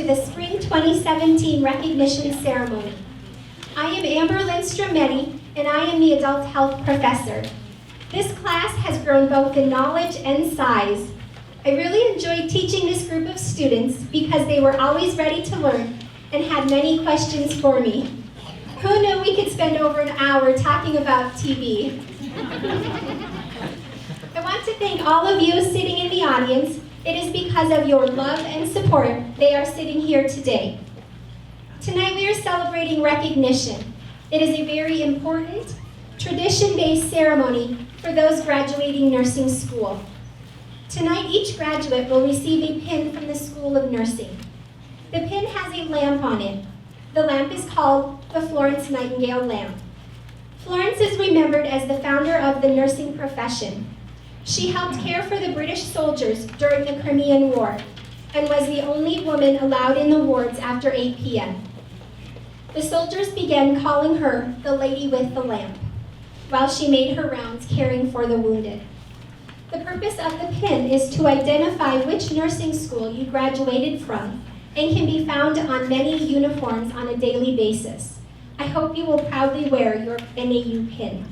to the Spring 2017 Recognition Ceremony. I am Amber Lindstrom-Meddy, and I am the Adult Health Professor. This class has grown both in knowledge and size. I really enjoyed teaching this group of students because they were always ready to learn and had many questions for me. Who knew we could spend over an hour talking about TB? I want to thank all of you sitting in the audience. It is because of your love and support they are sitting here today. Tonight we are celebrating recognition. It is a very important, tradition-based ceremony for those graduating nursing school. Tonight each graduate will receive a pin from the School of Nursing. The pin has a lamp on it. The lamp is called the Florence Nightingale lamp. Florence is remembered as the founder of the nursing profession. She helped care for the British soldiers during the Crimean War and was the only woman allowed in the wards after 8 p.m. The soldiers began calling her the lady with the lamp while she made her rounds caring for the wounded. The purpose of the pin is to identify which nursing school you graduated from and can be found on many uniforms on a daily basis. I hope you will proudly wear your NAU pin.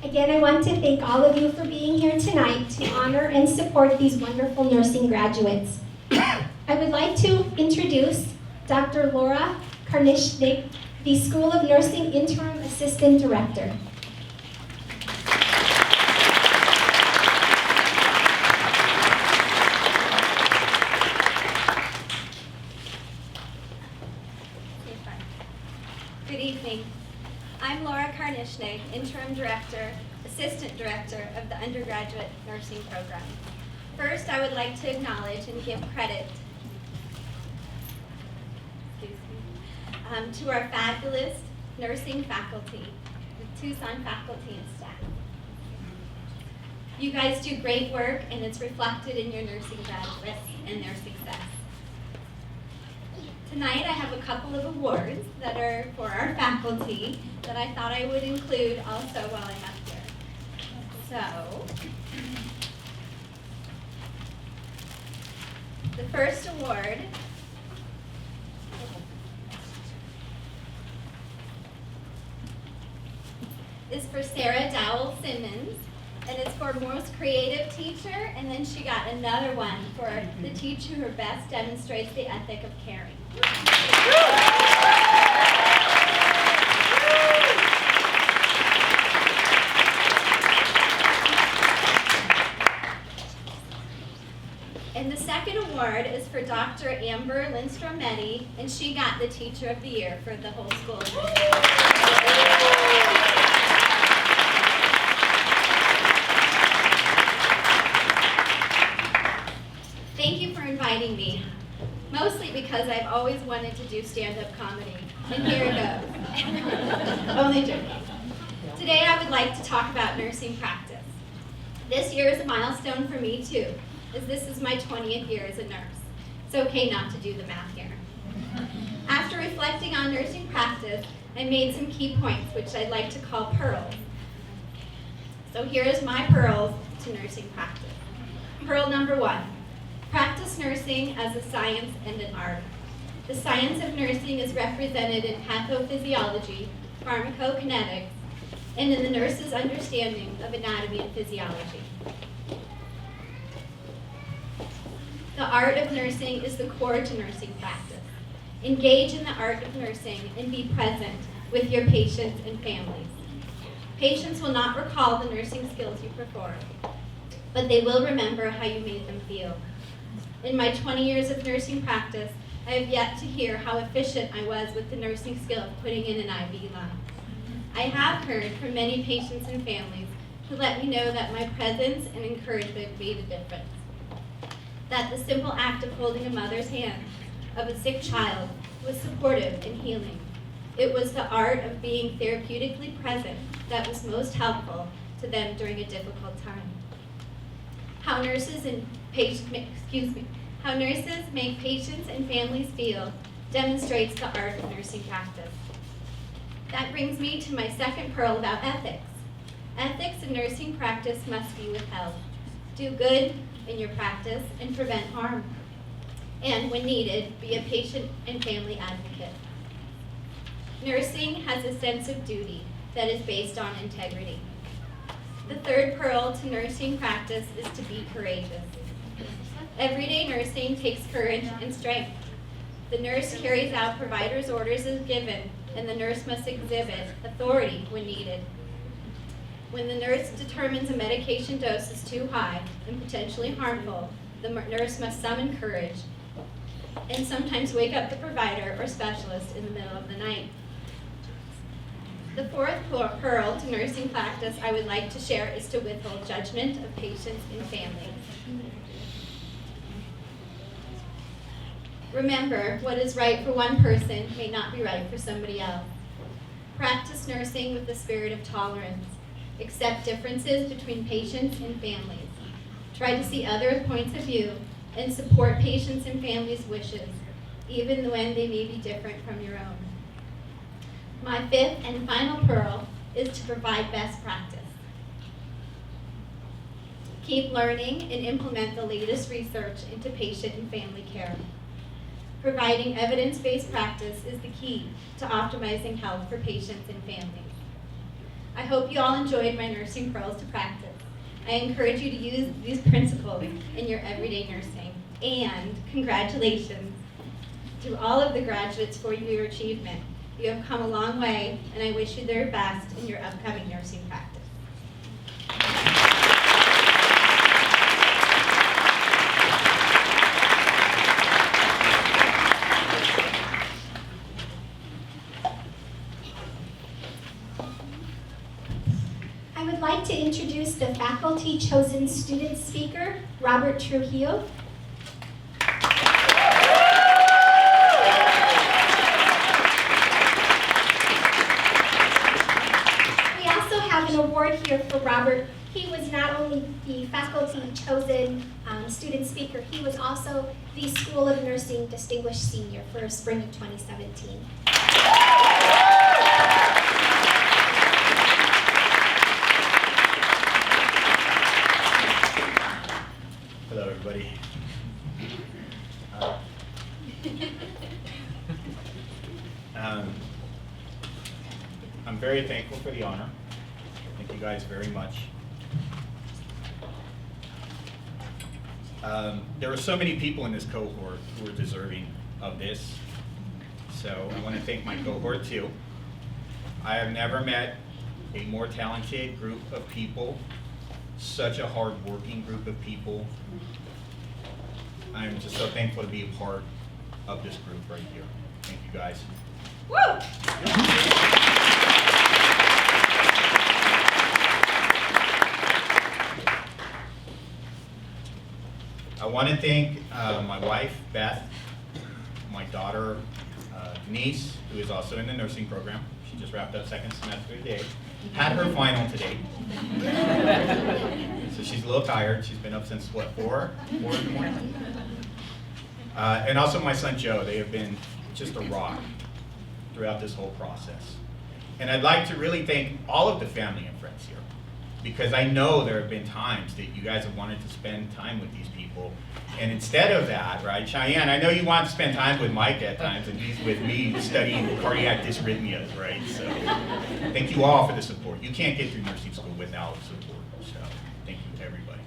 Again, I want to thank all of you for being here tonight to honor and support these wonderful nursing graduates. I would like to introduce Dr. Laura Karnishnik, the School of Nursing Interim Assistant Director. Good evening. I'm Laura Karnishnik, Interim Director, Assistant Director of the Undergraduate Nursing Program. First, I would like to acknowledge and give credit to our fabulous nursing faculty, the Tucson faculty and staff. You guys do great work, and it's reflected in your nursing graduates and their success. Tonight I have a couple of awards that are for our faculty that I thought I would include also while I'm up here. So, the first award is for Sarah Vowell Simmons, and it's for most creative teacher, and then she got another one for the teacher who best demonstrates the ethic of caring. And the second award is for Dr. Amber Lindstrom-Meddy, and she got the Teacher of the Year for the whole school. Thank you for inviting me, mostly because I've always wanted to do stand-up comedy, and here it goes. Only joking. Today I would like to talk about nursing practice. This year is a milestone for me too, as this is my 20th year as a nurse. It's okay not to do the math here. After reflecting on nursing practice, I made some key points, which I'd like to call pearls. So here is my pearls to nursing practice. Pearl number 1. Practice nursing as a science and an art. The science of nursing is represented in pathophysiology, pharmacokinetics, and in the nurse's understanding of anatomy and physiology. The art of nursing is the core to nursing practice. Engage in the art of nursing and be present with your patients and families. Patients will not recall the nursing skills you perform, but they will remember how you made them feel. In my 20 years of nursing practice, I have yet to hear how efficient I was with the nursing skill of putting in an IV line. I have heard from many patients and families who let me know that my presence and encouragement made a difference. That the simple act of holding a mother's hand of a sick child was supportive and healing. It was the art of being therapeutically present that was most helpful to them during a difficult time. How nurses make patients and families feel demonstrates the art of nursing practice. That brings me to my second pearl about ethics. Ethics in nursing practice must be withheld. Do good in your practice and prevent harm. and when needed, be a patient and family advocate. Nursing has a sense of duty that is based on integrity. The third pearl to nursing practice is to be courageous. Everyday nursing takes courage and strength. The nurse carries out provider's orders as given, and the nurse must exhibit authority when needed. When the nurse determines a medication dose is too high and potentially harmful, the nurse must summon courage and sometimes wake up the provider or specialist in the middle of the night. The fourth pearl to nursing practice I would like to share is to withhold judgment of patients and families. Remember, what is right for one person may not be right for somebody else. Practice nursing with the spirit of tolerance. Accept differences between patients and families. Try to see other points of view and support patients and families' wishes, even when they may be different from your own. My fifth and final pearl is to provide best practice. Keep learning and implement the latest research into patient and family care. Providing evidence-based practice is the key to optimizing health for patients and families. I hope you all enjoyed my nursing pearls to practice. I encourage you to use these principles in your everyday nursing. And congratulations to all of the graduates for your achievement. You have come a long way, and I wish you the best in your upcoming nursing practice. I would like to introduce the faculty chosen student speaker, Robert Trujillo. We also have an award here for Robert. He was not only the faculty chosen student speaker, he was also the School of Nursing Distinguished Senior for spring of 2017. Hello, everybody. I'm very thankful for the honor. Thank you guys very much. There were so many people in this cohort who were deserving of this, so I want to thank my cohort too. I have never met a more talented group of people, such a hard-working group of people. I'm just so thankful to be a part of this group right here. Thank you, guys. Woo! I want to thank my wife, Beth, my daughter, Denise, who is also in the nursing program. She just wrapped up second semester today. Had her final today. So she's a little tired. She's been up since, what, 4 in the morning? And also my son, Joe. They have been just a rock throughout this whole process. And I'd like to really thank all of the family and friends here, because I know there have been times that you guys have wanted to spend time with these people. And instead of that, right, Cheyenne, I know you want to spend time with Mike at times, and he's with me studying cardiac dysrhythmias, right? So thank you all for the support. You can't get through nursing school without support, so thank you, everybody.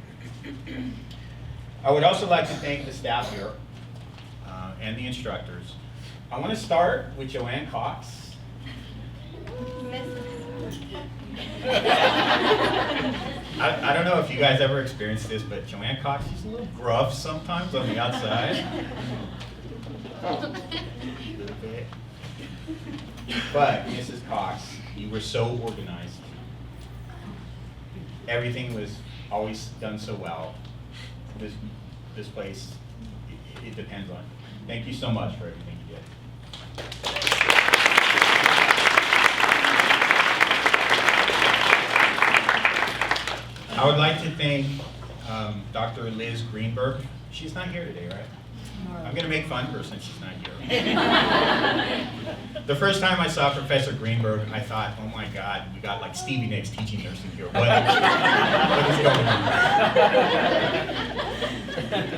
I would also like to thank the staff here and the instructors. I want to start with Joanne Cox. I don't know if you guys ever experienced this, but Joanne Cox, she's a little gruff sometimes on the outside. A little bit. But Mrs. Cox, you were so organized. Everything was always done so well. This place, it depends on you. Thank you so much for everything you did. I would like to thank Dr. Liz Greenberg. She's not here today, right? I'm going to make fun of her since she's not here. The first time I saw Professor Greenberg, I thought, oh my God, we got like Stevie Nicks teaching nursing here. What is going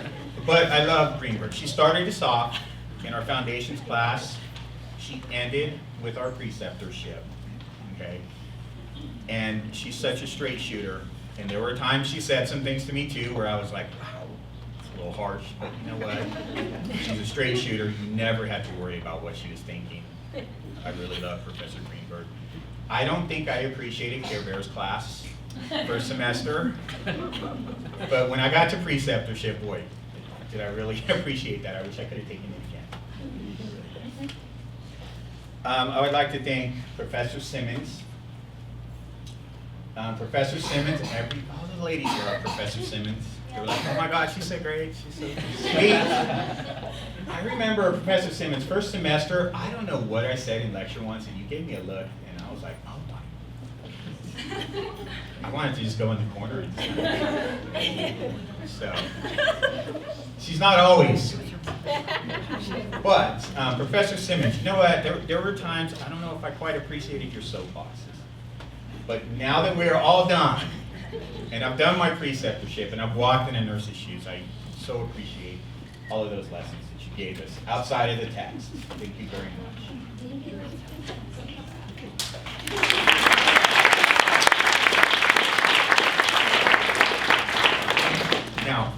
on? But I love Greenberg. She started us off in our foundations class. She ended with our preceptorship, okay? And she's such a straight shooter. And there were times she said some things to me too where I was like, wow, it's a little harsh, but you know what? She's a straight shooter. You never have to worry about what she was thinking. I really love Professor Greenberg. I don't think I appreciated Care Bears class first semester, but when I got to preceptorship, boy, did I really appreciate that. I wish I could have taken it again. I would like to thank Professor Simmons. Professor Simmons, all the ladies here are Professor Simmons. They were like, oh my God, she's so great, she's so sweet. I remember Professor Simmons, first semester, I don't know what I said in lecture once, and you gave me a look, and I was like, oh my. I wanted to just go in the corner and so, she's not always sweet. But Professor Simmons, you know what, there were times, I don't know if I quite appreciated your soapboxes. But now that we're all done, and I've done my preceptorship, and I've walked in a nurse's shoes, I so appreciate all of those lessons that you gave us outside of the text. Thank you very much. Now,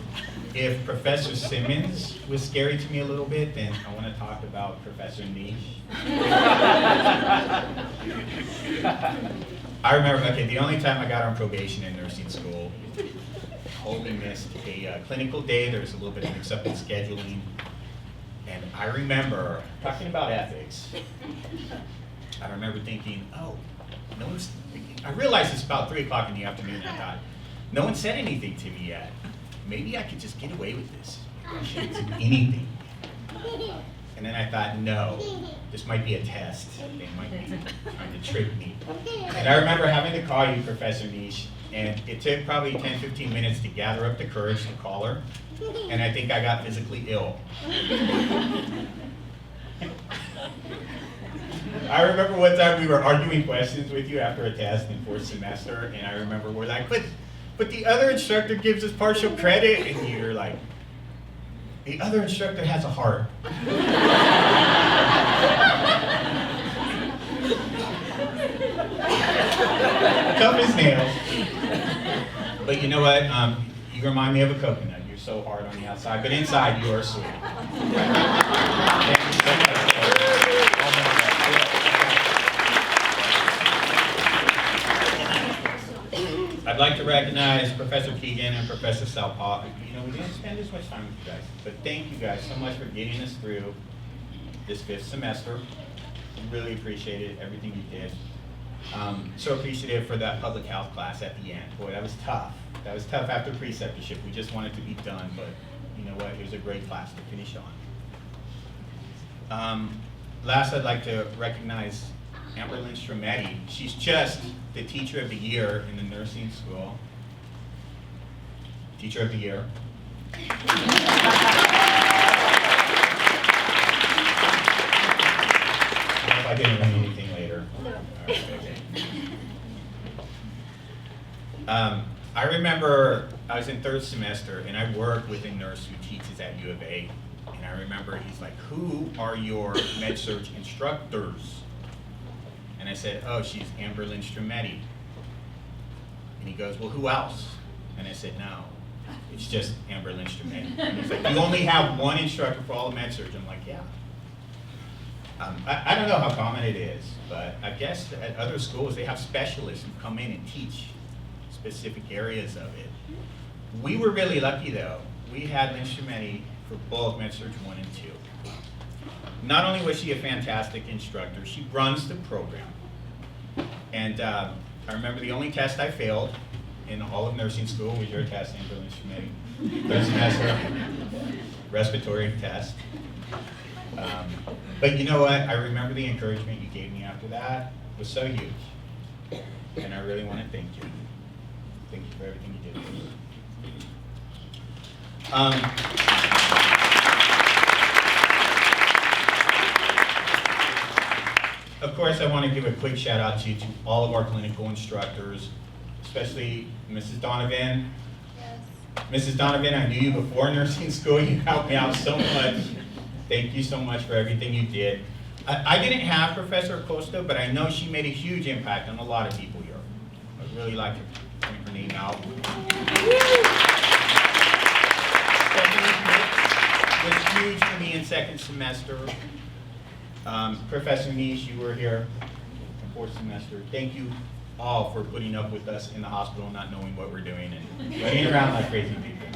if Professor Simmons was scary to me a little bit, then I want to talk about Professor Niche. I remember, okay, the only time I got on probation in nursing school, totally missed a clinical day. There was a little bit of mix-up in scheduling. And I remember, talking about ethics, I remember thinking, oh, no one's thinking, I realized it's about 3 o'clock in the afternoon, and I thought, no one said anything to me yet. Maybe I could just get away with this. I shouldn't do anything. And then I thought, no, this might be a test. They might be trying to trick me. And I remember having to call you, Professor Niche, and it took probably 10, 15 minutes to gather up the courage to call her. And I think I got physically ill. I remember one time we were arguing questions with you after a test in 4th semester, and I remember we're like, but the other instructor gives us partial credit, and you're like, the other instructor has a heart. Tough as nails. But you know what? You remind me of a coconut. You're so hard on the outside, but inside you are sweet. Thank you so much. I'd like to recognize Professor Keegan and Professor Salpaw. You know, we didn't spend as much time with you guys, but thank you guys so much for getting us through this 5th semester. We really appreciated everything you did. So appreciative for that public health class at the end. Boy, that was tough. That was tough after preceptorship. We just wanted to be done, but you know what? It was a great class to finish on. Last, I'd like to recognize Amber Lindstrom-Eddy. She's just the Teacher of the Year in the nursing school. Teacher of the Year. I hope I didn't win anything later. Right, okay. I remember I was in 3rd semester and I worked with a nurse who teaches at U of A. And I remember he's like, who are your med-surg instructors? And I said, oh, she's Amber Lindstrom-Eddy. And he goes, well, who else? And I said, no, it's just Amber Lindstrom-Eddy. And he's like, you only have one instructor for all of med-surg. I'm like, yeah. I don't know how common it is, but I guess at other schools, they have specialists who come in and teach specific areas of it. We were really lucky, though. We had Lindstrom-Eddy for both med-surg 1 and 2. Not only was she a fantastic instructor, she runs the program. And I remember the only test I failed in all of nursing school was your test, Amber Lindstrom-Eddy. 3rd semester, respiratory test. But you know what? I remember the encouragement you gave me after that was so huge. And I really want to thank you. Thank you for everything you did for me. Of course, I want to give a quick shout out to all of our clinical instructors, especially Mrs. Donovan. Yes. Mrs. Donovan, I knew you before nursing school. You helped me out so much. Thank you so much for everything you did. I didn't have Professor Acosta, but I know she made a huge impact on a lot of people here. I'd really like to point her name out. Stephanie was huge for me in second semester. Professor Niche, you were here in fourth semester. Thank you all for putting up with us in the hospital, not knowing what we're doing and running around like crazy people.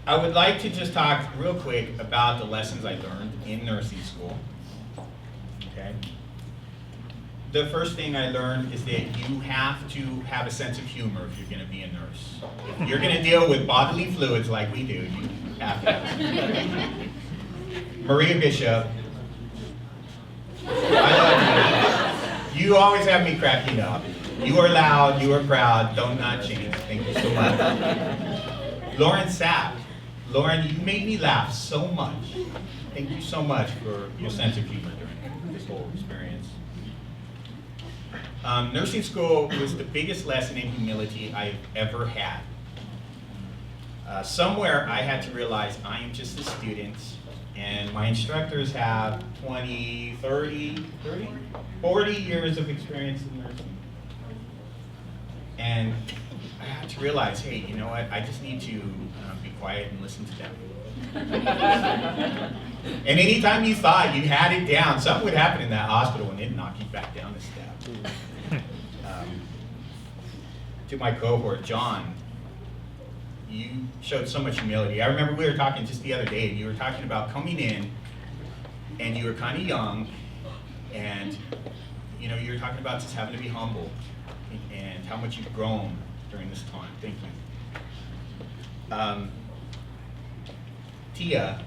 I would like to just talk real quick about the lessons I learned in nursing school. Okay. The first thing I learned is that you have to have a sense of humor if you're going to be a nurse. If you're going to deal with bodily fluids like we do, you have to have it. Maria Bishop, I love you. You always have me cracking up. You are loud, you are proud, don't not change. Thank you so much. Lauren Sapp. Lauren, you made me laugh so much. Thank you so much for your sense of humor during this whole experience. Nursing school was the biggest lesson in humility I've ever had. Somewhere I had to realize I am just a student, and my instructors have 20, 30, 40 years of experience in nursing. And I had to realize, hey, you know what, I just need to be quiet and listen to them. And anytime you thought you had it down, something would happen in that hospital and it'd knock you back down a step. To my cohort, John, you showed so much humility. I remember we were talking just the other day, and you were talking about coming in, and you were kind of young, and you were talking about just having to be humble, and how much you've grown during this time. Thank you. Tia,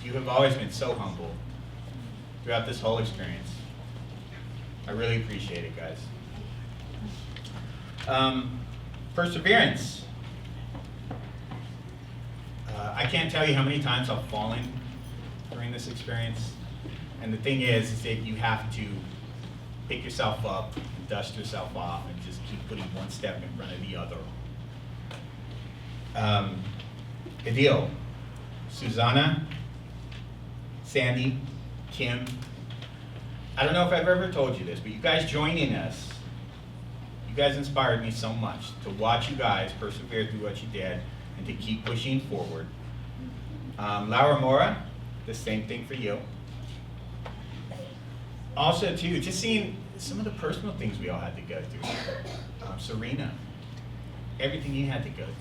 you have always been so humble throughout this whole experience. I really appreciate it, guys. Perseverance. I can't tell you how many times I've fallen during this experience. And the thing is that you have to pick yourself up, dust yourself off, and just keep putting one step in front of the other. Adil, Susanna, Sandy, Kim. I don't know if I've ever told you this, but you guys joining us, you guys inspired me so much to watch you guys persevere through what you did and to keep pushing forward. Laura Mora, the same thing for you. Also, too, just seeing some of the personal things we all had to go through. Serena, everything you had to go through.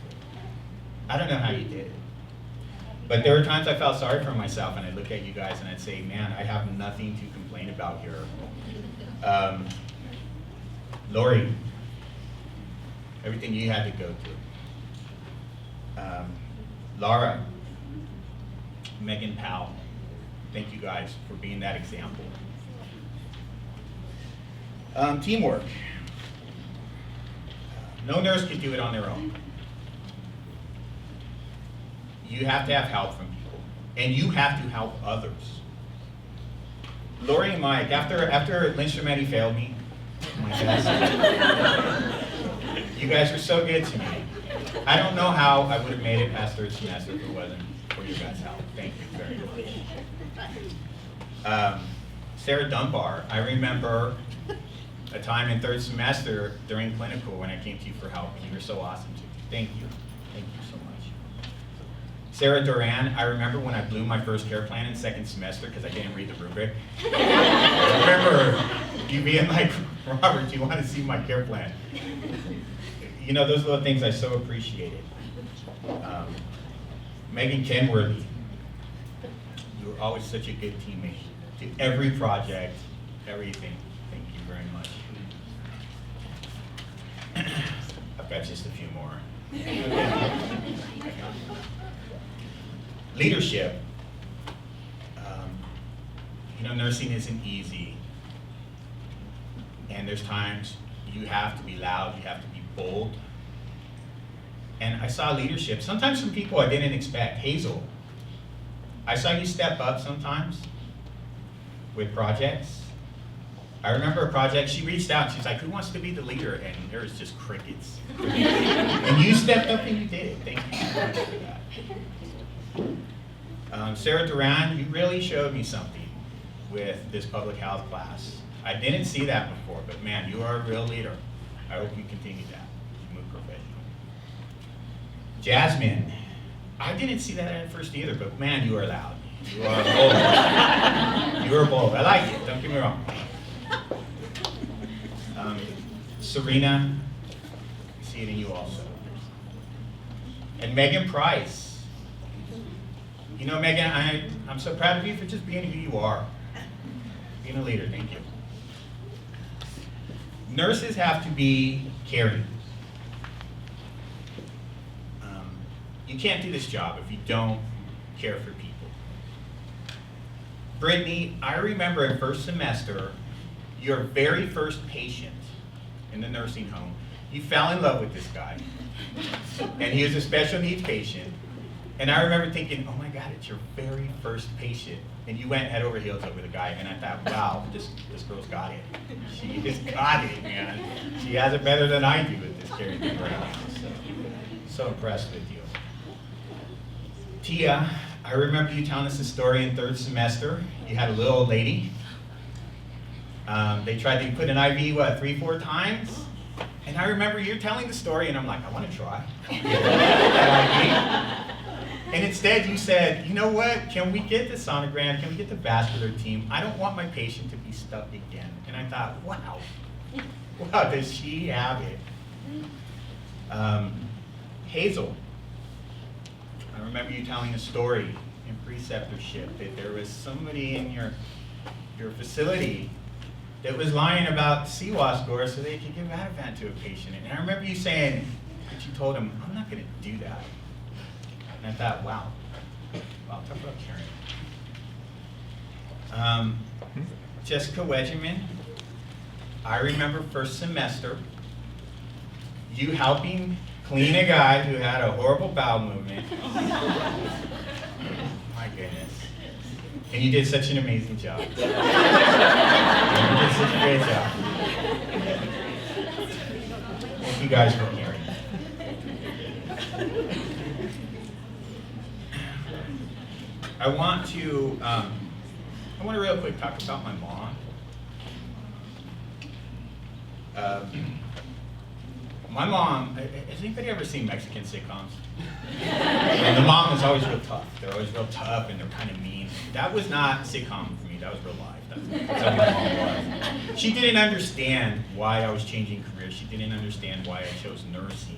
I don't know how you did it. But there were times I felt sorry for myself, and I'd look at you guys and I'd say, man, I have nothing to complain about here. Lori, everything you had to go through. Laura, Megan Powell, thank you guys for being that example. Teamwork. No nurse can do it on their own. You have to have help from people, and you have to help others. Lori and Mike, after Lynch Tremetti failed me, my gosh, you guys were so good to me. I don't know how I would have made it past third semester if it wasn't for you guys' help. Thank you very much. Sarah Dunbar, I remember a time in third semester during clinical when I came to you for help, and you were so awesome to me. Thank you. Thank you so much. Sarah Duran, I remember when I blew my first care plan in second semester because I didn't read the rubric. I remember you being like, Robert, do you want to see my care plan? You know, those little things I so appreciated. Megan Kenworthy, you were always such a good teammate. To every project, everything. Thank you very much. I've got just a few more. Leadership. Nursing isn't easy. And there's times you have to be loud, you have to be bold. And I saw leadership, sometimes from people I didn't expect. Hazel, I saw you step up sometimes with projects. I remember a project, she reached out, she's like, who wants to be the leader? And there was just crickets. And you stepped up and you did it. Thank you so much for that. Sarah Duran, you really showed me something with this public health class. I didn't see that before, but man, you are a real leader. I hope you continue that. Move professional. Jasmine, I didn't see that at first either, but man, you are loud. You are bold. You are bold. I like it, don't get me wrong. Serena, I see it in you also. And Megan Price. You know, Megan, I'm so proud of you for just being who you are. Being a leader, thank you. Nurses have to be caring. You can't do this job if you don't care for people. Brittany, I remember in first semester, your very first patient in the nursing home, you fell in love with this guy. And he was a special needs patient. And I remember thinking, oh my God, it's your very first patient. And you went head over heels over the guy, and I thought, wow, this girl's got it. She has got it, man. She has it better than I do with this caring thing right now. So impressed with you. Tia, I remember you telling us a story in third semester. You had a little old lady. They tried to put an IV, 3-4 times? And I remember you telling the story, and I'm like, I want to try. And instead you said, you know what, can we get the sonogram, can we get the vascular team? I don't want my patient to be stuck again. And I thought, wow, does she have it? Hazel, I remember you telling a story in preceptorship that there was somebody in your facility that was lying about CWAS score so they could give Ativan to a patient. And I remember you saying that you told him, I'm not going to do that. And I thought, wow, talk about caring. Jessica Wedgeman, I remember first semester, you helping clean a guy who had a horrible bowel movement. My goodness. And you did such an amazing job. You did such a great job. Thank you guys for caring. I want to real quick talk about my mom. My mom, has anybody ever seen Mexican sitcoms? And the mom is always real tough. They're always real tough and they're kind of mean. That was not sitcom for me, that was real life. That's how my mom was. She didn't understand why I was changing careers. She didn't understand why I chose nursing.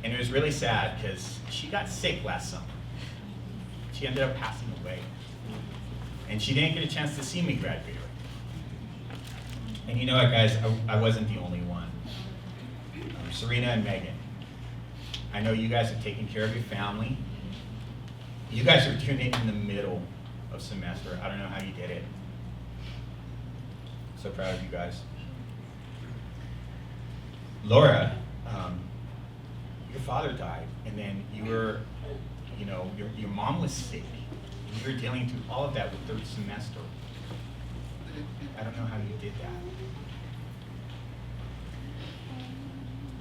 And it was really sad because she got sick last summer. She ended up passing away. And she didn't get a chance to see me graduate. And you know what, guys, I wasn't the only one. Serena and Megan, I know you guys have taken care of your family. You guys are doing it in the middle of semester. I don't know how you did it. So proud of you guys. Laura, your father died, and then you were, your mom was sick. And you were dealing through all of that with third semester. I don't know how you did that.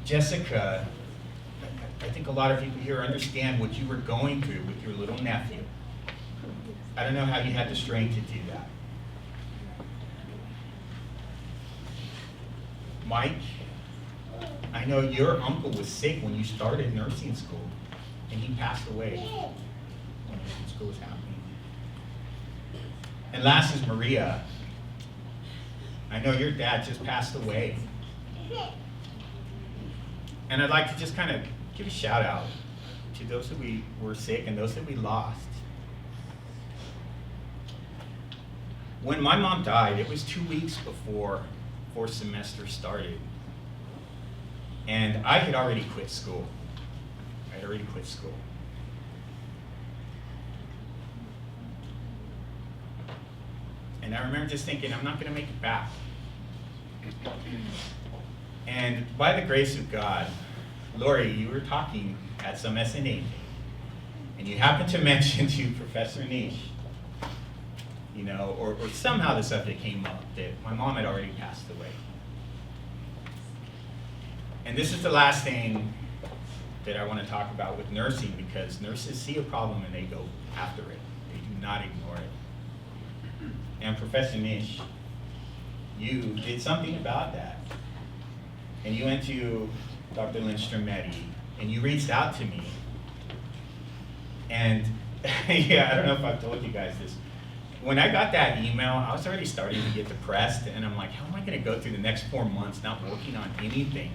Jessica, I think a lot of people here understand what you were going through with your little nephew. I don't know how you had the strength to do that. Mike, I know your uncle was sick when you started nursing school, and he passed away when nursing school was happening. And last is Maria. I know your dad just passed away. And I'd like to just kind of give a shout out to those that we were sick and those that we lost. When my mom died, it was 2 weeks before fourth semester started. And I had already quit school. And I remember just thinking, I'm not going to make it back. And by the grace of God, Lori, you were talking at some SNA thing, and you happened to mention to Professor Nish you know, or somehow the subject came up that my mom had already passed away. And this is the last thing that I want to talk about with nursing, because nurses see a problem and they go after it. They do not ignore it. And Professor Nish, you did something about that. And you went to Dr. Lindstrom-Meddy and you reached out to me. And yeah, I don't know if I've told you guys this. When I got that email, I was already starting to get depressed, and I'm like, how am I going to go through the next 4 months not working on anything?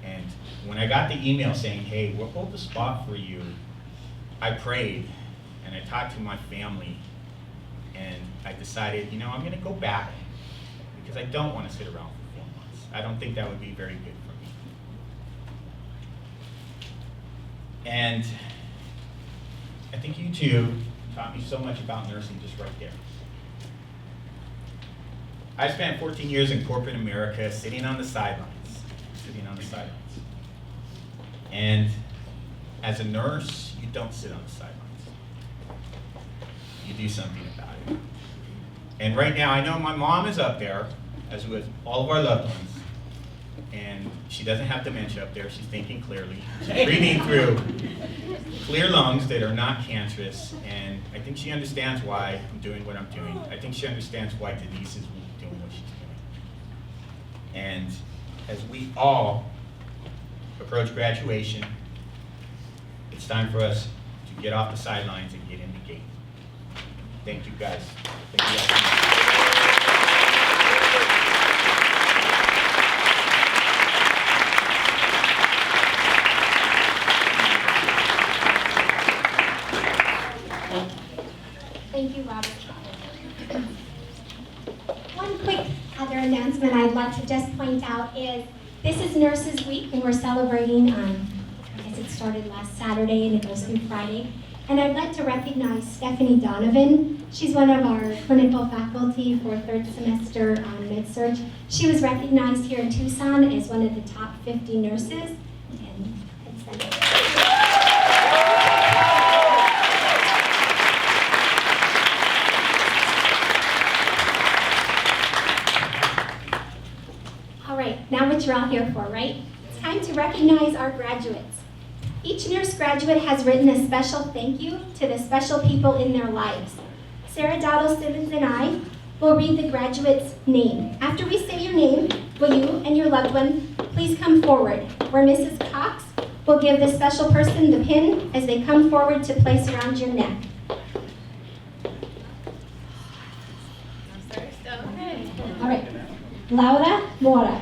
And when I got the email saying, hey, we'll hold the spot for you, I prayed, and I talked to my family, and I decided, you know, I'm going to go back, because I don't want to sit around for 4 months. I don't think that would be very good for me. And I think you two taught me so much about nursing just right there. I spent 14 years in corporate America sitting on the sidelines. And as a nurse, you don't sit on the sidelines. You do something about it. And right now, I know my mom is up there, as with all of our loved ones, and she doesn't have dementia up there. She's thinking clearly. She's breathing through clear lungs that are not cancerous, and I think she understands why I'm doing what I'm doing. I think she understands why Denise is doing what she's doing. And as we all approach graduation, it's time for us to get off the sidelines and get in the game. Thank you guys. Thank you guys. Thank you, Robert. One quick other announcement I'd like to just point out is this is Nurses Week, and we're celebrating, I guess it started last Saturday and it goes through Friday. And I'd like to recognize Stephanie Donovan. She's one of our clinical faculty for third semester med-surg. She was recognized here in Tucson as one of the top 50 nurses. And all right, now what you're all here for, right? It's time to recognize our graduates. Each nurse graduate has written a special thank you to the special people in their lives. Sarah Dowdle Simmons and I will read the graduate's name. After we say your name, will you and your loved one please come forward, where Mrs. Cox will give the special person the pin as they come forward to place around your neck. All right, Laura Mora.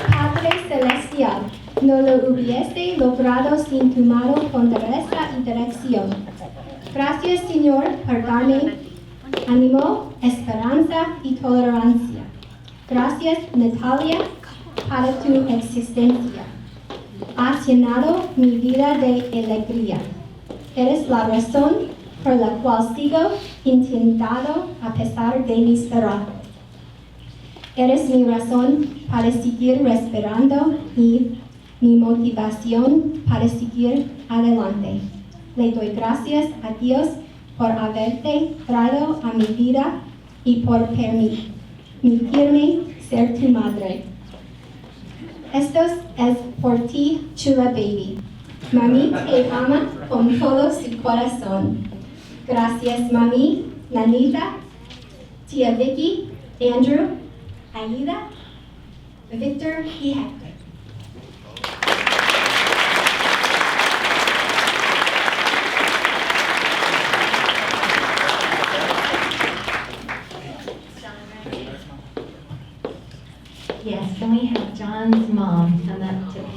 Padre Celestial, no lo hubiese logrado sin tu mano ponderosa y dirección. Gracias, Señor, por darme ánimo, esperanza y tolerancia. Gracias, Natalia, para tu existencia. Has llenado mi vida de alegría. Eres la razón por la cual sigo intentando a pesar de mis derrotas. Eres mi razón para seguir respirando y mi motivación para seguir adelante. Le doy gracias a Dios por haberte traído a mi vida y por permitirme ser tu madre. Esto es por ti, chula baby. Mami te ama con todo su corazón. Gracias, mami, Nanita, tía Vicky, Andrew, Aida, Victor y Hector. Yes, can we have John's mom come up to the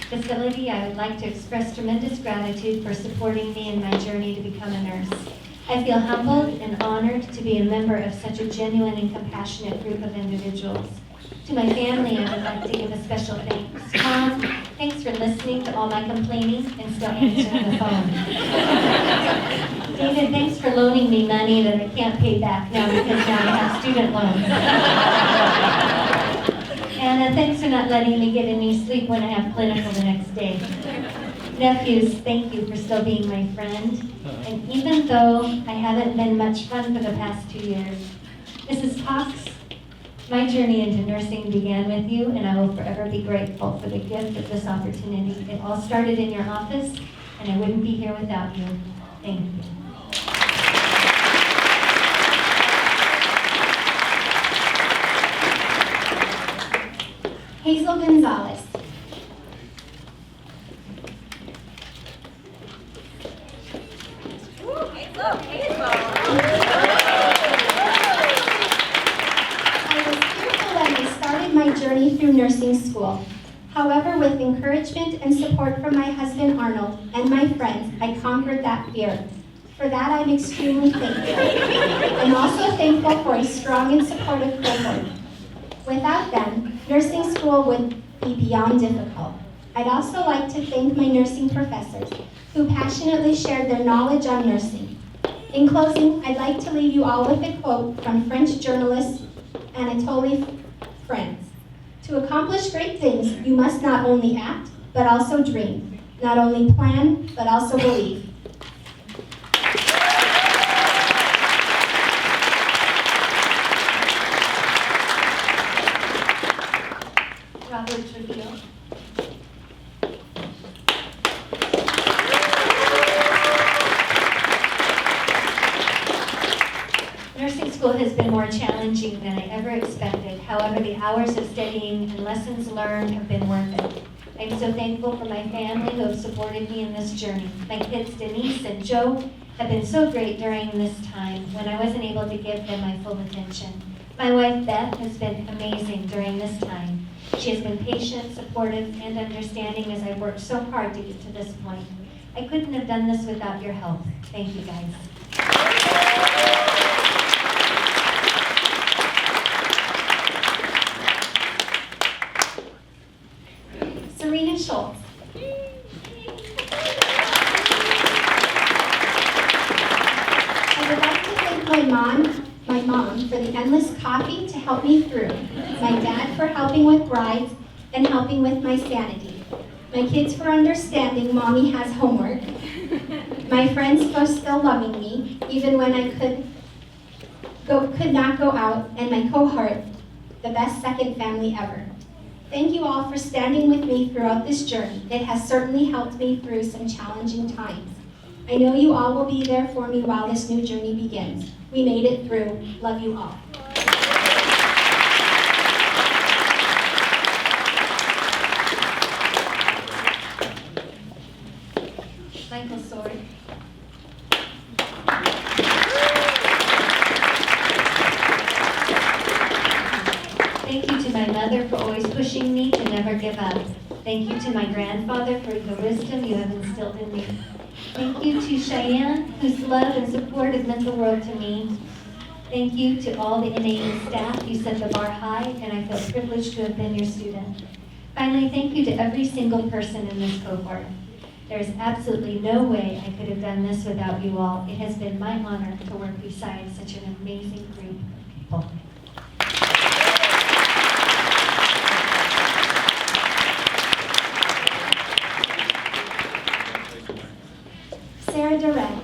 facility, I would like to express tremendous gratitude for supporting me in my journey to become a nurse. I feel humbled and honored to be a member of such a genuine and compassionate group of individuals. To my family, I would like to give a special thanks. Tom, Thanks for listening to all my complaining and still answering the phone. David, thanks for loaning me money that I can't pay back now because now I have student loans. Anna, thanks for not letting me get any sleep when I have clinical the next day. Nephews, thank you for still being my friend. And even though I haven't been much fun for the past 2 years, Mrs. Cox, my journey into nursing began with you, and I will forever be grateful for the gift of this opportunity. It all started in your office, and I wouldn't be here without you. Thank you. Hazel Gonzalez. My journey through nursing school. However, with encouragement and support from my husband Arnold and my friends, I conquered that fear. For that, I'm extremely thankful. I'm also thankful for a strong and supportive cohort. Without them, nursing school would be beyond difficult. I'd also like to thank my nursing professors who passionately shared their knowledge on nursing. In closing, I'd like to leave you all with a quote from French journalist Anatole France. To accomplish great things, you must not only act, but also dream. Not only plan, but also believe. Robert Trujillo. Nursing school has been more challenging than I ever expected. However, the hours of studying and lessons learned have been worth it. I'm so thankful for my family who have supported me in this journey. My kids, Denise and Joe, have been so great during this time when I wasn't able to give them my full attention. My wife, Beth, has been amazing during this time. She has been patient, supportive, and understanding as I've worked so hard to get to this point. I couldn't have done this without your help. Thank you, guys. Serena Schultz. I would like to thank my mom for the endless coffee to help me through, my dad for helping with rides and helping with my sanity, my kids for understanding mommy has homework, my friends for still loving me even when I could not go out, and my cohort, the best second family ever. Thank you all for standing with me throughout this journey. It has certainly helped me through some challenging times. I know you all will be there for me while this new journey begins. We made it through. Love you all. Michael Sword. Thank you to my mother for always pushing me to never give up. Thank you to my grandfather for the wisdom you have instilled in me. Thank you to Cheyenne, whose love and support have meant the world to me. Thank you to all the NAU staff. You set the bar high, and I feel privileged to have been your student. Finally, thank you to every single person in this cohort. There is absolutely no way I could have done this without you all. It has been my honor to work beside such an amazing group of people. Sarah Durant.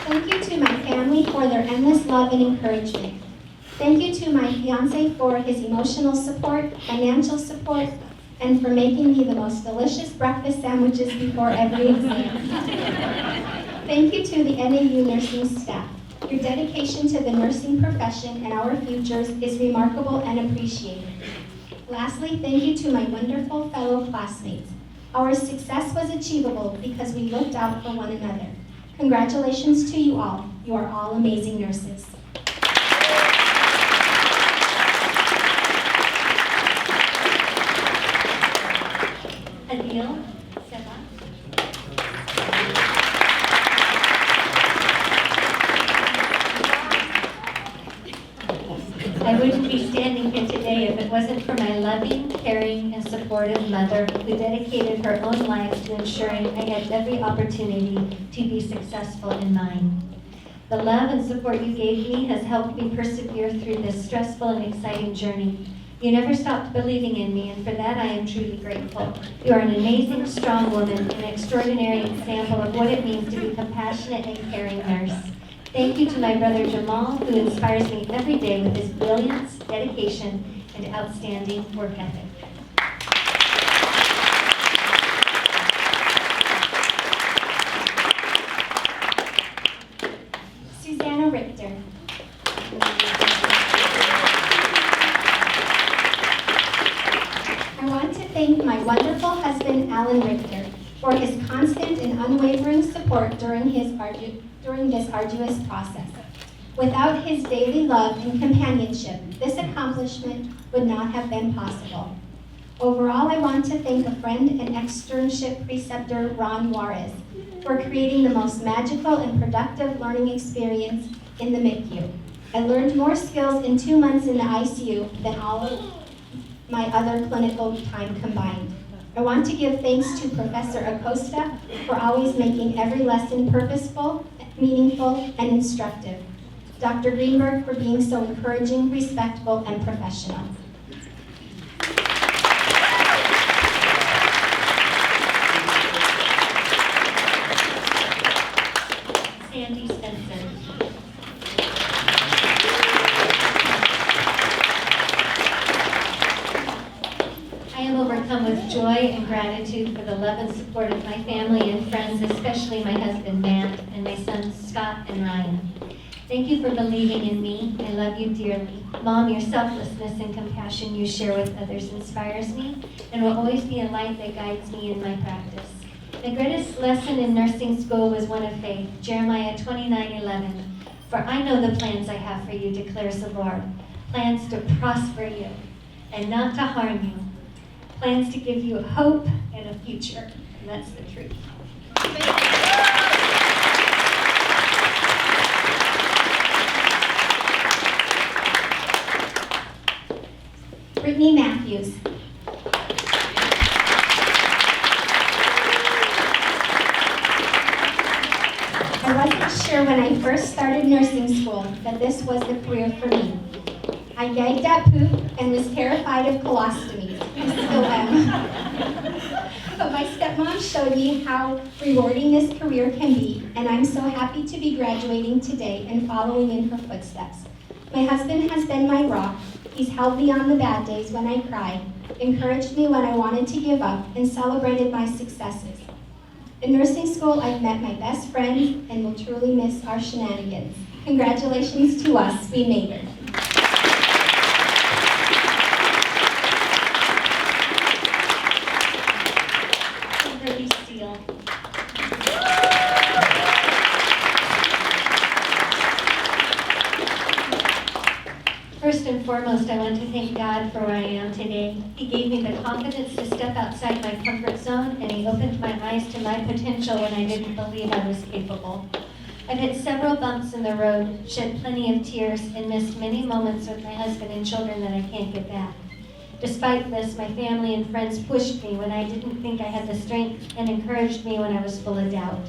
Thank you to my family for their endless love and encouragement. Thank you to my fiance for his emotional support, financial support, and for making me the most delicious breakfast sandwiches before every exam. Thank you to the NAU nursing staff. Your dedication to the nursing profession and our futures is remarkable and appreciated. Lastly, thank you to my wonderful fellow classmates. Our success was achievable because we looked out for one another. Congratulations to you all. You are all amazing nurses. Adil Seva. I wouldn't be standing here today if it wasn't for my loving, caring, and supportive mother who dedicated her own life to ensuring I had every opportunity to be successful in mine. The love and support you gave me has helped me persevere through this stressful and exciting journey. You never stopped believing in me, and for that I am truly grateful. You are an amazing, strong woman, an extraordinary example of what it means to be a compassionate and caring nurse. Thank you to my brother Jamal, who inspires me every day with his brilliance, dedication, and outstanding work ethic. Susanna Richter. I want to thank my wonderful husband, Alan Richter, for his constant and unwavering support during this arduous process. Without his daily love and companionship, this accomplishment would not have been possible. Overall, I want to thank a friend and externship preceptor, Ron Juarez, for creating the most magical and productive learning experience in the MICU. I learned more skills in 2 months in the ICU than all of my other clinical time combined. I want to give thanks to Professor Acosta for always making every lesson purposeful, meaningful, and instructive. Dr. Greenberg for being so encouraging, respectful, and professional. Sandy Spencer. I am overcome with joy and gratitude for the love and support of my family and friends, especially my husband Matt and my sons Scott and Ryan. Thank you for believing in me. I love you dearly. Mom, your selflessness and compassion you share with others inspires me and will always be a light that guides me in my practice. My greatest lesson in nursing school was one of faith, Jeremiah 29:11. For I know the plans I have for you, declares the Lord. Plans to prosper you and not to harm you. Plans to give you hope and a future. And that's the truth. Brittany Matthews. I wasn't sure when I first started nursing school that this was the career for me. I gagged at poop and was terrified of colostomies. I still am. But my stepmom showed me how rewarding this career can be, and I'm so happy to be graduating today and following in her footsteps. My husband has been my rock. He's held me on the bad days when I cried, encouraged me when I wanted to give up, and celebrated my successes. In nursing school, I've met my best friends and will truly miss our shenanigans. Congratulations to us, we made it. Kimberly Steele. First and foremost, I want to thank God for where I am today. He gave me the confidence to step outside my comfort zone, and He opened my eyes to my potential when I didn't believe I was capable. I've hit several bumps in the road, shed plenty of tears, and missed many moments with my husband and children that I can't get back. Despite this, my family and friends pushed me when I didn't think I had the strength and encouraged me when I was full of doubt.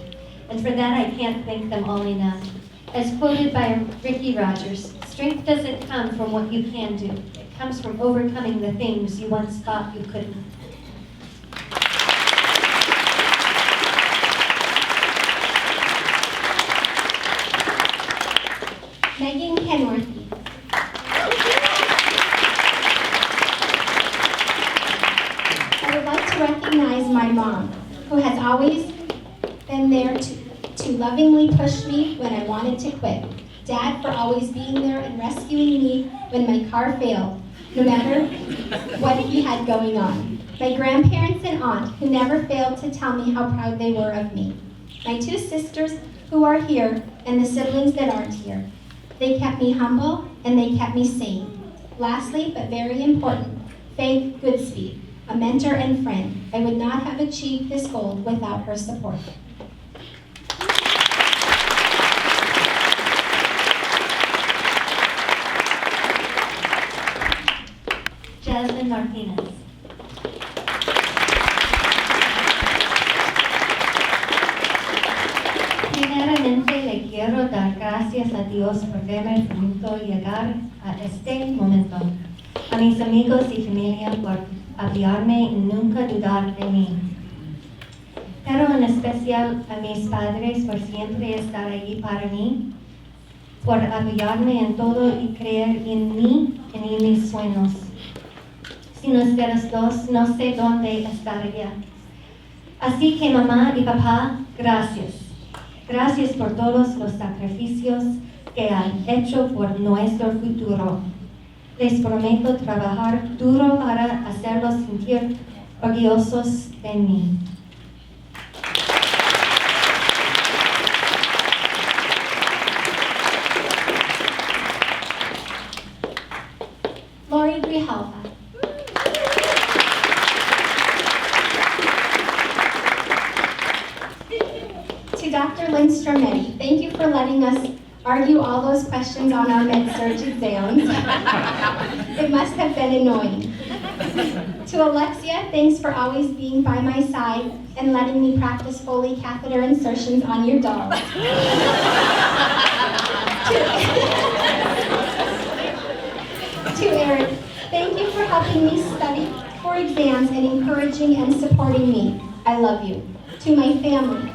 And for that, I can't thank them all enough. As quoted by Ricky Rogers, strength doesn't come from what you can do. It comes from overcoming the things you once thought you couldn't. Megan Kenworthy. I would like to recognize my mom, who has always been there to lovingly push me when I wanted to quit. Dad for always being there and rescuing me when my car failed, no matter what he had going on. My grandparents and aunt, who never failed to tell me how proud they were of me. My 2 sisters who are here, and the siblings that aren't here. They kept me humble, and they kept me sane. Lastly, but very important, Faith Goodspeed, a mentor and friend. I would not have achieved this goal without her support. Carmen Martinez. Primeramente le quiero dar gracias a Dios por verme permitido llegar a este momento. A mis amigos y familia por apoyarme y nunca dudar de mí. Pero en especial a mis padres por siempre estar allí para mí, por apoyarme en todo y creer en mí y en mis sueños. Sin ustedes dos, no sé dónde estaría. Así que mamá y papá, gracias. Gracias por todos los sacrificios que han hecho por nuestro futuro. Les prometo trabajar duro para hacerlos sentir orgullosos de mí. Lori Grijalva. To Dr. Lindstrom Eddy, thank you for letting us argue all those questions on our med-surg exams. It must have been annoying. To Alexia, thanks for always being by my side and letting me practice Foley catheter insertions on your dolls. To Eric, thank you for helping me study for exams and encouraging and supporting me. I love you. To my family,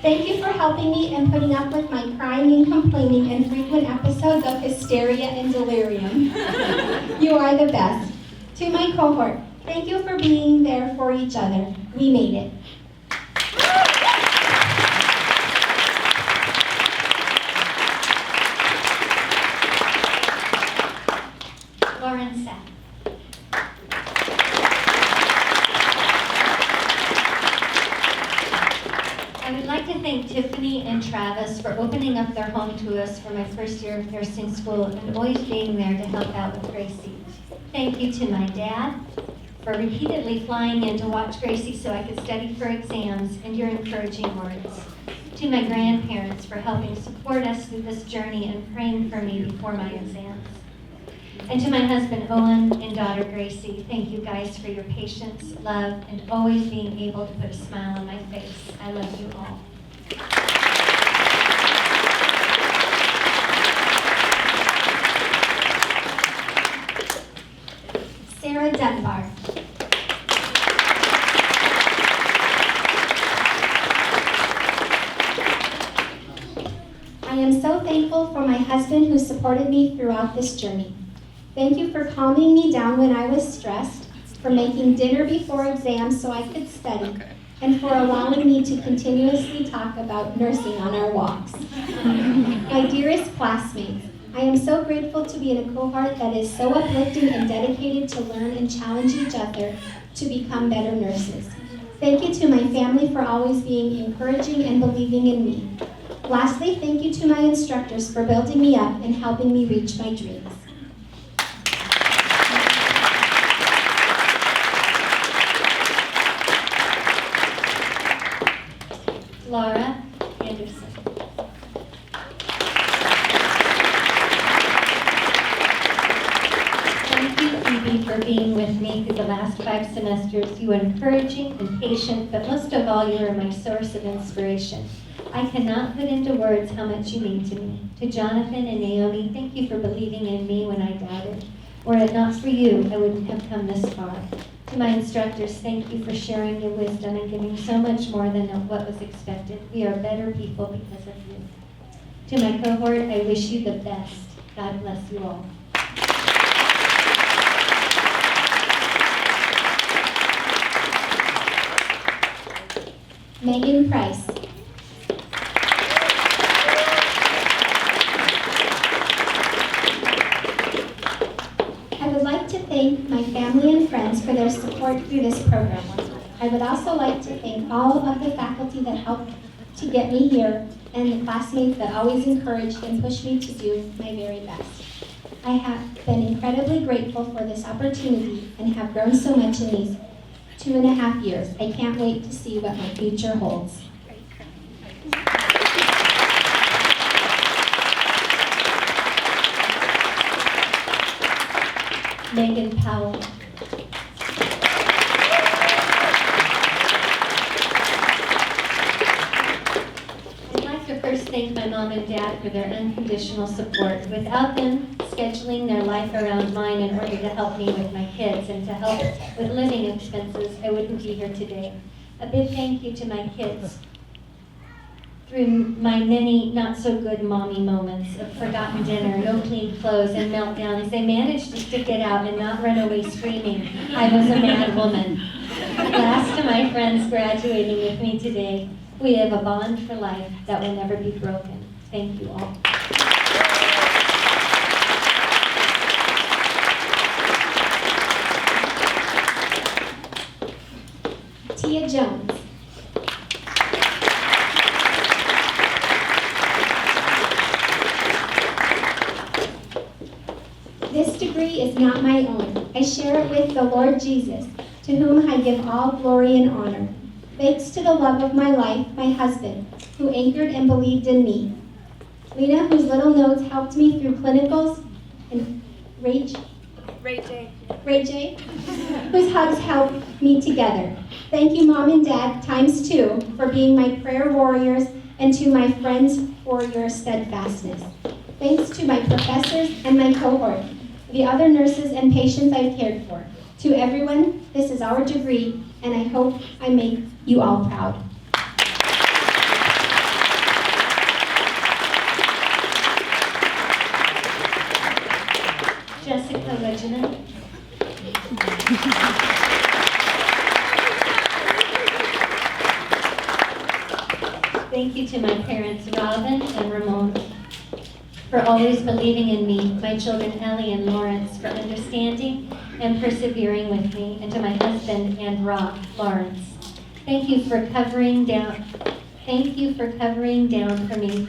thank you for helping me and putting up with my crying and complaining and frequent episodes of hysteria and delirium. You are the best. To my cohort, thank you for being there for each other. We made it. Florence. I would like to thank Tiffany and Travis for opening up their home to us for my first year of nursing school and always being there to help out with Gracie. Thank you to my dad for repeatedly flying in to watch Gracie so I could study for exams and your encouraging words. To my grandparents for helping support us through this journey and praying for me before my exams. And to my husband, Owen, and daughter, Gracie, thank you guys for your patience, love, and always being able to put a smile on my face. I love you all. Sarah Dunbar. I am so thankful for my husband who supported me throughout this journey. Thank you for calming me down when I was stressed, for making dinner before exams so I could study, and for allowing me to continuously talk about nursing on our walks. My dearest classmates, I am so grateful to be in a cohort that is so uplifting and dedicated to learn and challenge each other to become better nurses. Thank you to my family for always being encouraging and believing in me. Lastly, thank you to my instructors for building me up and helping me reach my dreams. Laura Anderson. Thank you, Phoebe, for being with me through the last 5 semesters. You are encouraging and patient, but most of all, you are my source of inspiration. I cannot put into words how much you mean to me. To Jonathan and Naomi, thank you for believing in me when I doubted. Were it not for you, I wouldn't have come this far. To my instructors, thank you for sharing your wisdom and giving so much more than what was expected. We are better people because of you. To my cohort, I wish you the best. God bless you all. Megan Price. I would like to thank my family and friends for their support through this program. I would also like to thank all of the faculty that helped to get me here and the classmates that always encouraged and pushed me to do my very best. I have been incredibly grateful for this opportunity and have grown so much in these 2.5 years. I can't wait to see what my future holds. Megan Powell. thank my mom and dad for their unconditional support. Without them scheduling their life around mine in order to help me with my kids and to help with living expenses, I wouldn't be here today. A big thank you to my kids. Through my many not-so-good mommy moments of forgotten dinner, no clean clothes, and meltdown, as they managed to stick it out and not run away screaming, I was a mad woman. Last to my friends graduating with me today, we have a bond for life that will never be broken. Thank you all. Tia Jones. This degree is not my own. I share it with the Lord Jesus, to whom I give all glory and honor. Thanks to the love of my life, my husband, who anchored and believed in me. Lena, whose little notes helped me through clinicals, and Ray J, whose hugs helped me together. Thank you, Mom and Dad, ×2, for being my prayer warriors, and to my friends for your steadfastness. Thanks to my professors and my cohort, the other nurses and patients I've cared for. To everyone, this is our degree, and I hope I make you all proud. Jessica Reginald. Thank you to my parents, Robin and Ramon, for always believing in me, my children, Ellie and Lawrence, for understanding and persevering with me, and to my husband and Rob, Florence. Thank you for covering down for me,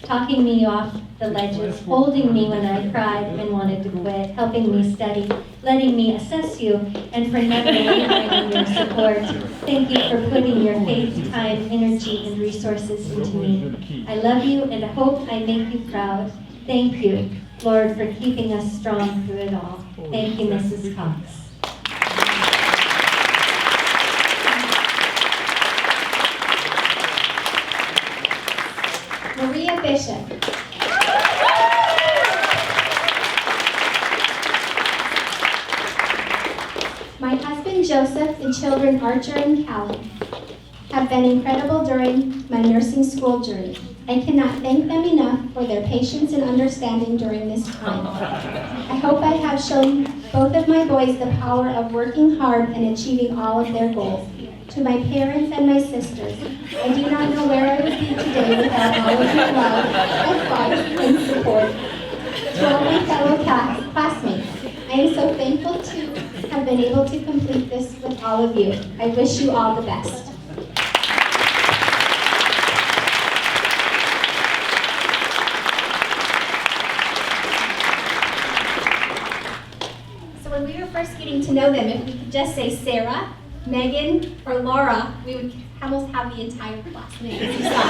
talking me off the ledges, holding me when I cried and wanted to quit, helping me study, letting me assess you, and for never wavering in your support. Thank you for putting your faith, time, energy, and resources into me. I love you and I hope I make you proud. Thank you, Lord, for keeping us strong through it all. Thank you, Mrs. Cox. Maria Bishop. My husband Joseph and children Archer and Callum have been incredible during my nursing school journey. I cannot thank them enough for their patience and understanding during this time. I hope I have shown both of my boys the power of working hard and achieving all of their goals. To my parents and my sisters, I do not know where I would be today without all of your love, advice, and support. To all my fellow classmates, I am so thankful to have been able to complete this with all of you. I wish you all the best. So when we were first getting to know them, if we could just say Sarah, Megan, or Laura, we would almost have the entire class name, as you saw.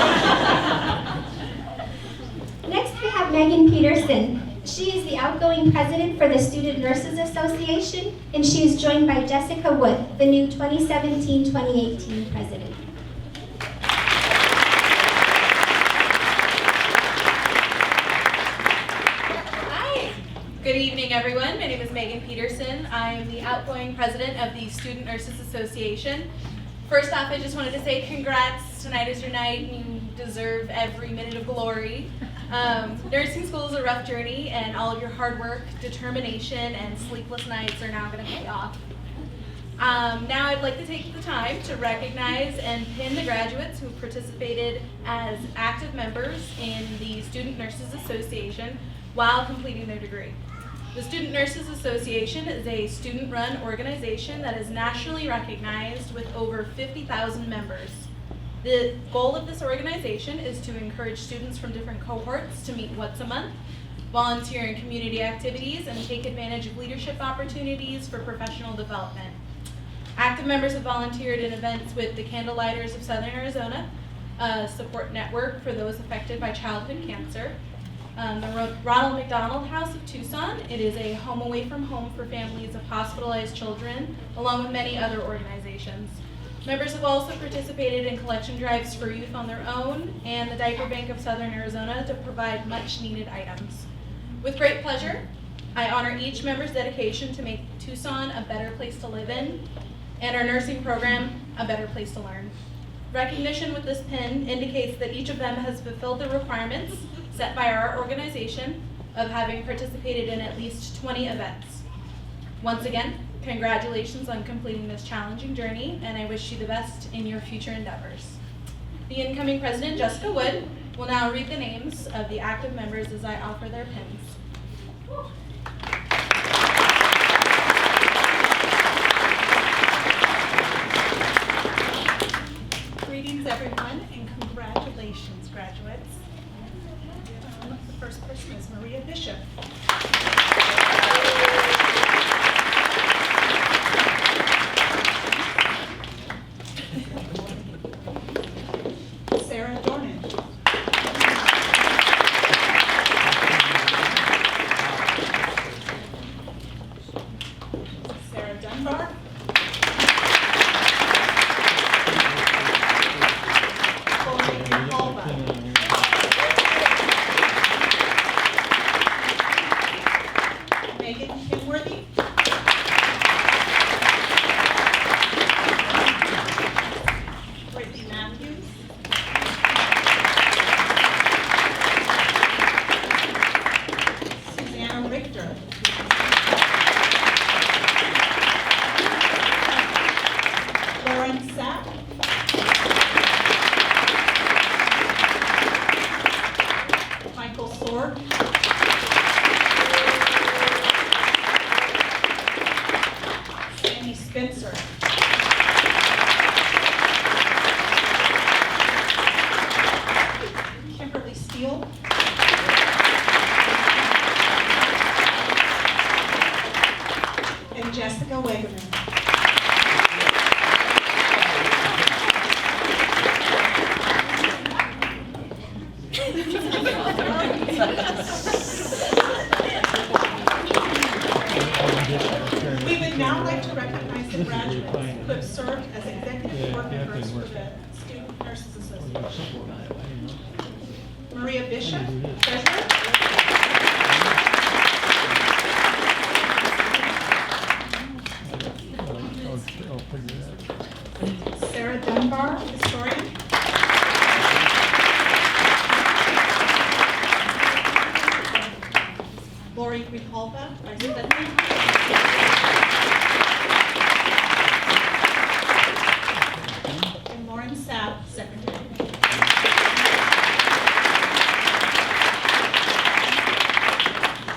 Next we have Megan Peterson. She is the outgoing president for the Student Nurses Association, and she is joined by Jessica Wood, the new 2017-2018 president. Hi, good evening everyone. My name is Megan Peterson. I am the outgoing president of the Student Nurses Association. First off, I just wanted to say congrats. Tonight is your night and you deserve every minute of glory. Nursing school is a rough journey, and all of your hard work, determination, and sleepless nights are now going to pay off. Now I'd like to take the time to recognize and pin the graduates who participated as active members in the Student Nurses Association while completing their degree. The Student Nurses Association is a student-run organization that is nationally recognized with over 50,000 members. The goal of this organization is to encourage students from different cohorts to meet once a month, volunteer in community activities, and take advantage of leadership opportunities for professional development. Active members have volunteered in events with the Candlelighters of Southern Arizona, a support network for those affected by childhood cancer, the Ronald McDonald House of Tucson. It is a home away from home for families of hospitalized children, along with many other organizations. Members have also participated in collection drives for youth on their own and the Diaper Bank of Southern Arizona to provide much needed items. With great pleasure, I honor each member's dedication to make Tucson a better place to live in and our nursing program a better place to learn. Recognition with this pin indicates that each of them has fulfilled the requirements set by our organization of having participated in at least 20 events. Once again, congratulations on completing this challenging journey, and I wish you the best in your future endeavors. The incoming president, Jessica Wood, will now read the names of the active members as I offer their pins. Greetings, everyone, and congratulations, graduates. The first person is Maria Bishop. Sarah Dornan. Sarah Dunbar. Megan Kenworthy. Brittany Matthews. Susanna Richter. Florence Sapp. Michael Sorg. Sandy Spencer. Kimberly Steele. And Jessica Wegeman. We would now like to recognize the graduates who have served as executive board members for the Student Nurses Association. Maria Bishop, treasurer. Sarah Dunbar, historian. Lori Grijalva, vice president. And Lauren Sapp, secretary.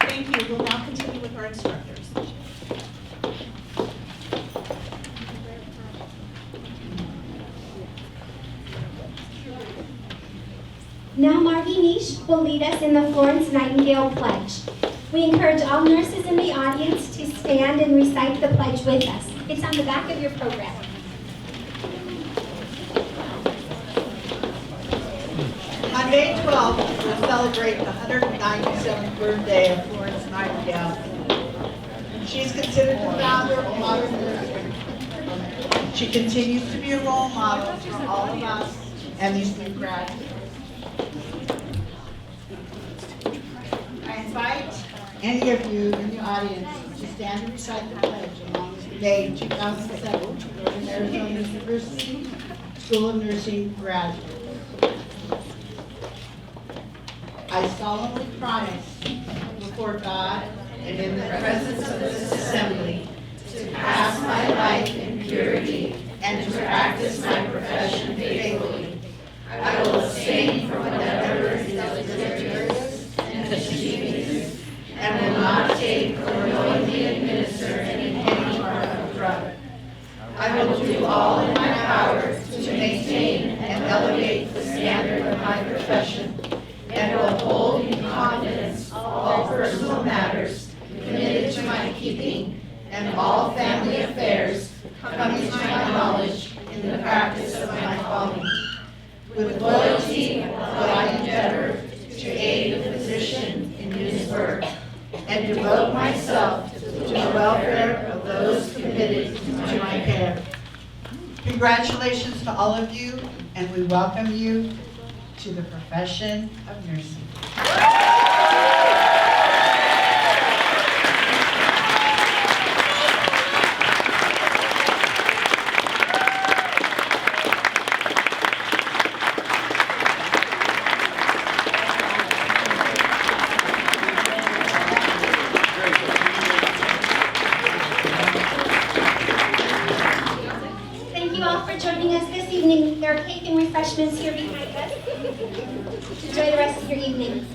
Thank you. We'll now continue with our instructors. Now Margie Niche will lead us in the Florence Nightingale Pledge. We encourage all nurses in the audience to stand and recite the pledge with us. It's on the back of your program. On May 12th, we'll celebrate the 197th birthday of Florence Nightingale. She's considered the founder of modern nursing. She continues to be a role model for all of us and these new graduates. I invite any of you in the audience to stand and recite the pledge along with the May 2007 Northern Arizona University School of Nursing graduates. I solemnly promise before God and in the presence of this assembly to pass my life in purity and to practice my profession faithfully. I will abstain from whatever is deleterious and mischievous, and will not take or knowingly administer any part of drug. I will do all in my power to maintain and elevate the standard of my profession, and will hold in confidence all personal matters committed to my keeping and all family affairs coming to my knowledge in the practice of my calling. With loyalty will I endeavor to aid the physician in his work and devote myself to the welfare of those committed to my care. Congratulations to all of you, and we welcome you to the profession of nursing. Thank you all for joining us this evening. There are cake and refreshments here behind us. Enjoy the rest of your evening.